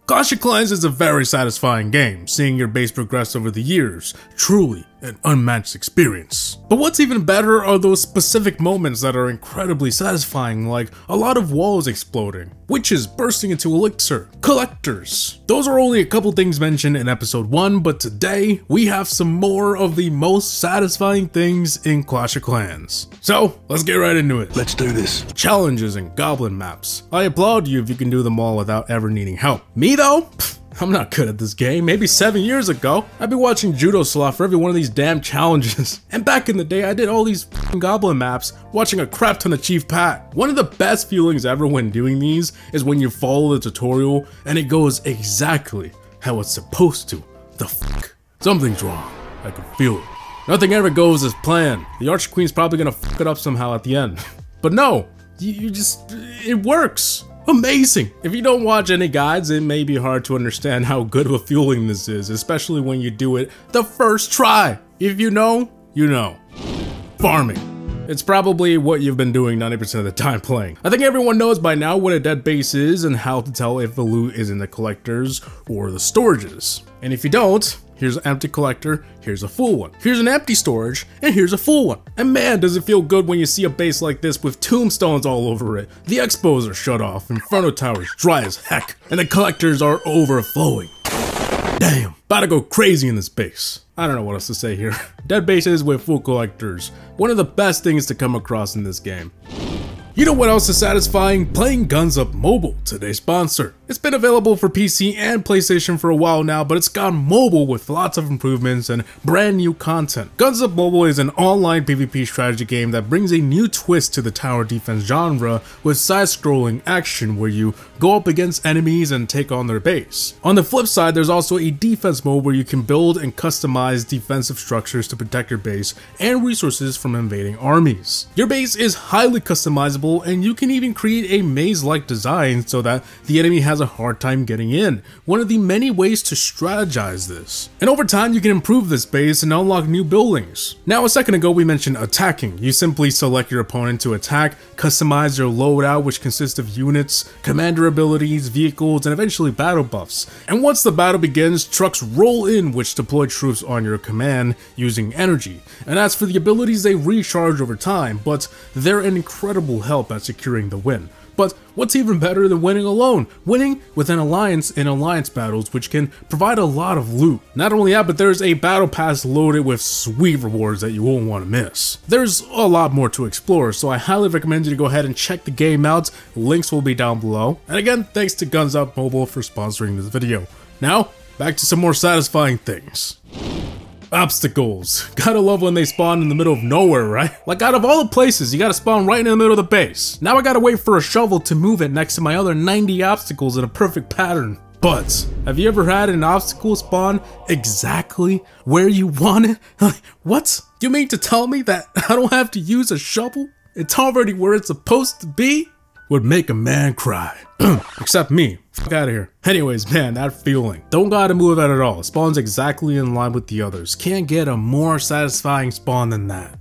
Clash of Clans is a very satisfying game, seeing your base progress over the years. Truly an unmatched experience. But what's even better are those specific moments that are incredibly satisfying, like a lot of walls exploding, witches bursting into elixir, collectors. Those are only a couple things mentioned in episode 1, but today we have some more of the most satisfying things in Clash of Clans. So let's get right into it. Let's do this. Challenges and goblin maps. I applaud you if you can do them all without ever needing help. Me though? I'm not good at this game. Maybe 7 years ago, I'd be watching Judo Slot for every one of these damn challenges. And back in the day, I did all these goblin maps watching a crap ton of Chief Pat. One of the best feelings ever when doing these is when you follow the tutorial and it goes exactly how it's supposed to. The fuck? Something's wrong. I can feel it. Nothing ever goes as planned. The Archer Queen's probably gonna fuck it up somehow at the end. But no, it works. Amazing! If you don't watch any guides, it may be hard to understand how good of a feeling this is, especially when you do it the first try. If you know, you know. Farming. It's probably what you've been doing 90% of the time playing. I think everyone knows by now what a dead base is and how to tell if the loot is in the collectors or the storages. And if you don't, here's an empty collector, here's a full one. Here's an empty storage, and here's a full one. And man, does it feel good when you see a base like this with tombstones all over it. The expos are shut off, Inferno Tower's dry as heck, and the collectors are overflowing. Damn, about to go crazy in this base. I don't know what else to say here. Dead bases with full collectors. One of the best things to come across in this game. You know what else is satisfying? Playing Guns Up Mobile, today's sponsor. It's been available for PC and PlayStation for a while now, but it's gone mobile with lots of improvements and brand new content. Guns Up Mobile is an online PvP strategy game that brings a new twist to the tower defense genre with side-scrolling action where you go up against enemies and take on their base. On the flip side, there's also a defense mode where you can build and customize defensive structures to protect your base and resources from invading armies. Your base is highly customizable, and you can even create a maze-like design so that the enemy has a hard time getting in. One of the many ways to strategize this. And over time, you can improve this base and unlock new buildings. Now, a second ago, we mentioned attacking. You simply select your opponent to attack, customize your loadout, which consists of units, commander abilities, vehicles, and eventually battle buffs. And once the battle begins, trucks roll in, which deploy troops on your command using energy. And as for the abilities, they recharge over time, but they're an incredible help at securing the win. But what's even better than winning alone? Winning with an alliance in alliance battles, which can provide a lot of loot. Not only that, but there's a battle pass loaded with sweet rewards that you won't want to miss. There's a lot more to explore, so I highly recommend you to go ahead and check the game out. Links will be down below. And again, thanks to Guns Up Mobile for sponsoring this video. Now, back to some more satisfying things. Obstacles. Gotta love when they spawn in the middle of nowhere, right? Like out of all the places, you gotta spawn right in the middle of the base. Now I gotta wait for a shovel to move it next to my other 90 obstacles in a perfect pattern. But, have you ever had an obstacle spawn exactly where you want it? Like, what? You mean to tell me that I don't have to use a shovel? It's already where it's supposed to be? Would make a man cry. Except me. Fuck out of here. Anyways, man, that feeling. Don't gotta move it at all. Spawns exactly in line with the others. Can't get a more satisfying spawn than that.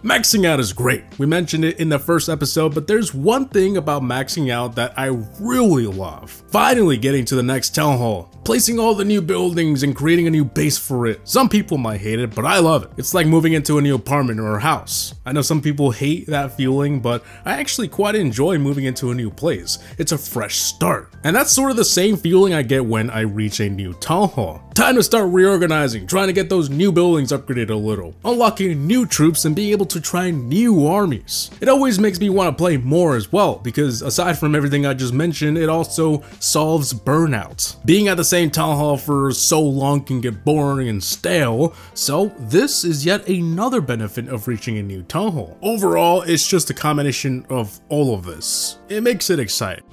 Maxing out is great. We mentioned it in the first episode, but there's one thing about maxing out that I really love. Finally getting to the next town hall. Placing all the new buildings and creating a new base for it. Some people might hate it, but I love it. It's like moving into a new apartment or a house. I know some people hate that feeling, but I actually quite enjoy moving into a new place. It's a fresh start. And that's sort of the same feeling I get when I reach a new town hall. Time to start reorganizing, trying to get those new buildings upgraded a little, unlocking new troops and being able to try new armies. It always makes me want to play more as well, because aside from everything I just mentioned, it also solves burnout. Being at the same town hall for so long can get boring and stale, so this is yet another benefit of reaching a new town hall. Overall, it's just a combination of all of this. It makes it exciting.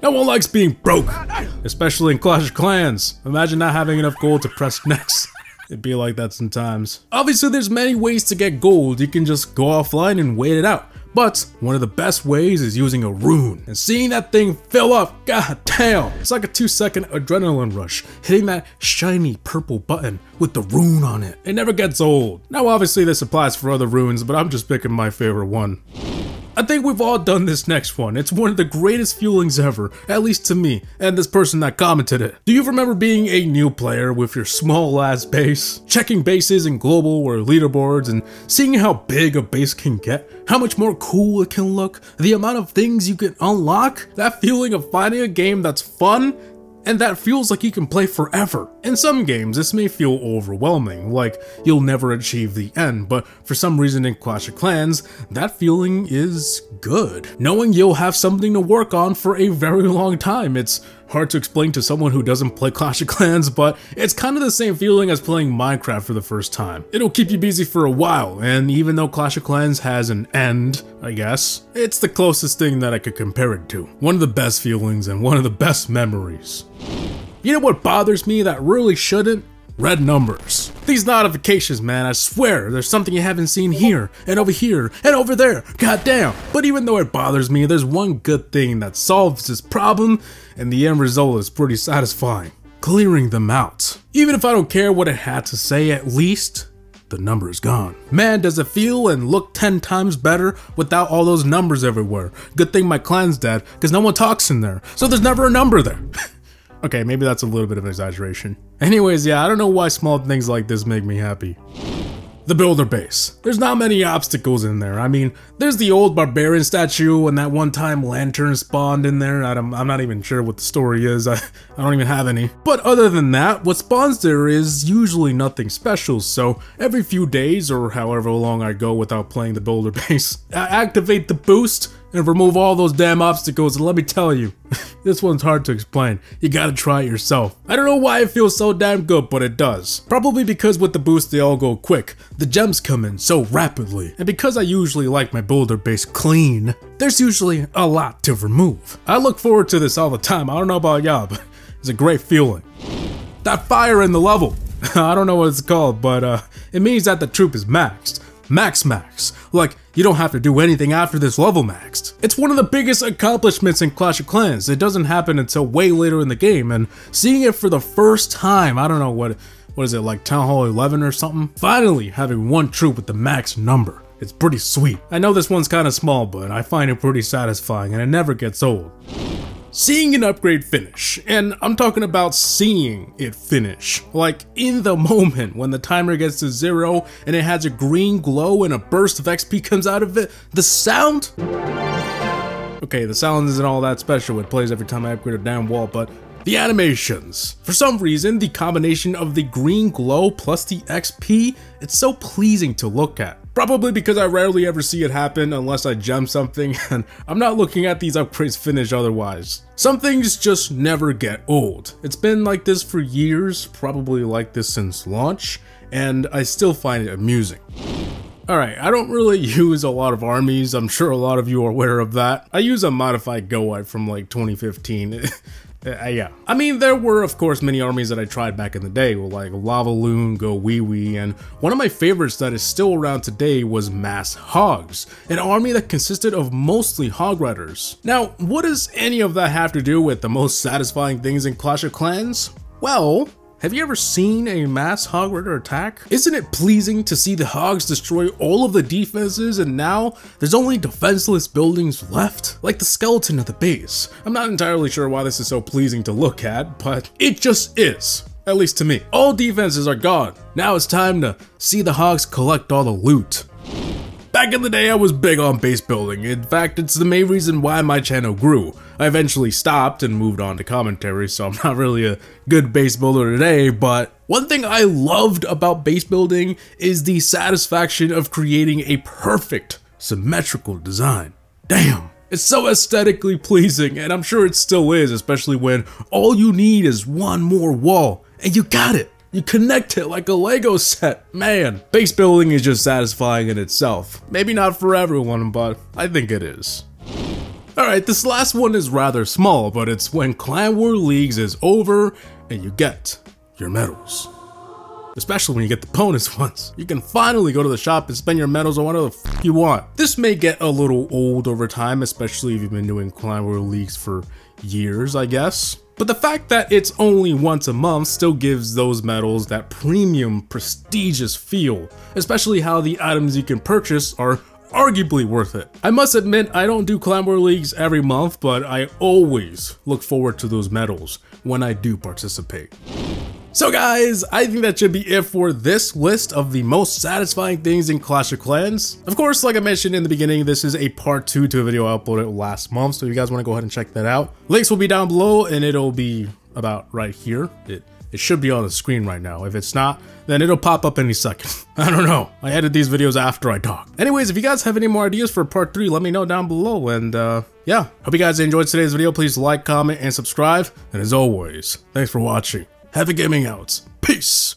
No one likes being broke, especially in Clash of Clans. Imagine not having enough gold to press next. It'd be like that sometimes. Obviously, there's many ways to get gold. You can just go offline and wait it out. But one of the best ways is using a rune. And seeing that thing fill up, god damn. It's like a 2-second adrenaline rush, hitting that shiny purple button with the rune on it. It never gets old. Now obviously this applies for other runes, but I'm just picking my favorite one. I think we've all done this next one. It's one of the greatest feelings ever, at least to me, and this person that commented it. Do you remember being a new player with your small ass base, checking bases in global or leaderboards and seeing how big a base can get, how much more cool it can look, the amount of things you can unlock, that feeling of finding a game that's fun and that feels like you can play forever? In some games, this may feel overwhelming, like you'll never achieve the end, but for some reason in Clash of Clans, that feeling is good. Knowing you'll have something to work on for a very long time. It's hard to explain to someone who doesn't play Clash of Clans, but it's kind of the same feeling as playing Minecraft for the first time. It'll keep you busy for a while, and even though Clash of Clans has an end, I guess, it's the closest thing that I could compare it to. One of the best feelings and one of the best memories. You know what bothers me that really shouldn't? Red numbers. These notifications, man, I swear there's something you haven't seen here and over there. Goddamn. But even though it bothers me, there's one good thing that solves this problem, and the end result is pretty satisfying. Clearing them out. Even if I don't care what it had to say, at least the number is gone. Man, does it feel and look 10 times better without all those numbers everywhere. Good thing my clan's dead, because no one talks in there, so there's never a number there. Okay, maybe that's a little bit of an exaggeration. Anyways, yeah, I don't know why small things like this make me happy. The builder base. There's not many obstacles in there. I mean, there's the old barbarian statue and that one time lantern spawned in there. I'm not even sure what the story is. I don't even have any. But other than that, what spawns there is usually nothing special. So every few days or however long I go without playing the builder base, I activate the boost and remove all those damn obstacles, and let me tell you, this one's hard to explain. You gotta try it yourself. I don't know why it feels so damn good, but it does. Probably because with the boost they all go quick, the gems come in so rapidly, and because I usually like my builder base clean, there's usually a lot to remove. I look forward to this all the time. I don't know about y'all, but it's a great feeling. That fire in the level. I don't know what it's called, but it means that the troop is maxed. Max. Like, you don't have to do anything after this level maxed. It's one of the biggest accomplishments in Clash of Clans. It doesn't happen until way later in the game, and seeing it for the first time, I don't know what is it, like Town Hall 11 or something? Finally having one troop with the max number. It's pretty sweet. I know this one's kind of small, but I find it pretty satisfying and it never gets old. Seeing an upgrade finish, and I'm talking about seeing it finish, like in the moment when the timer gets to 0 and it has a green glow and a burst of XP comes out of it, the sound? Okay, the sound isn't all that special, it plays every time I upgrade a damn wall, but the animations. For some reason, the combination of the green glow plus the XP, it's so pleasing to look at. Probably because I rarely ever see it happen unless I gem something, and I'm not looking at these upgrades finish otherwise. Some things just never get old. It's been like this for years, probably like this since launch, and I still find it amusing. Alright, I don't really use a lot of armies, I'm sure a lot of you are aware of that. I use a modified Goite from like 2015. Yeah. I mean, there were of course many armies that I tried back in the day, like Lava Loon, Go Wee Wee, and one of my favorites that is still around today was Mass Hogs, an army that consisted of mostly Hog Riders. Now, what does any of that have to do with the most satisfying things in Clash of Clans? Well, have you ever seen a mass Hog Rider attack? Isn't it pleasing to see the Hogs destroy all of the defenses and now there's only defenseless buildings left? Like the skeleton of the base. I'm not entirely sure why this is so pleasing to look at, but it just is. At least to me. All defenses are gone. Now it's time to see the Hogs collect all the loot. Back in the day, I was big on base building. In fact, it's the main reason why my channel grew. I eventually stopped and moved on to commentary, so I'm not really a good base builder today, but one thing I loved about base building is the satisfaction of creating a perfect, symmetrical design. Damn! It's so aesthetically pleasing, and I'm sure it still is, especially when all you need is one more wall, and you got it! You connect it like a Lego set. Man, base building is just satisfying in itself. Maybe not for everyone, but I think it is. Alright, this last one is rather small, but it's when Clan War Leagues is over and you get your medals. Especially when you get the bonus ones. You can finally go to the shop and spend your medals on whatever the f you want. This may get a little old over time, especially if you've been doing Clan War Leagues for years, I guess. But the fact that it's only once a month still gives those medals that premium, prestigious feel, especially how the items you can purchase are arguably worth it. I must admit, I don't do Clan War Leagues every month, but I always look forward to those medals when I do participate. So guys, I think that should be it for this list of the most satisfying things in Clash of Clans. Of course, like I mentioned in the beginning, this is a part 2 to a video I uploaded last month, so if you guys want to go ahead and check that out. Links will be down below, and it'll be about right here. It should be on the screen right now. If it's not, then it'll pop up any second. I don't know. I edit these videos after I talk. Anyways, if you guys have any more ideas for part 3, let me know down below. And yeah, hope you guys enjoyed today's video. Please like, comment, and subscribe. And as always, thanks for watching. Heavy Gaming out. Peace.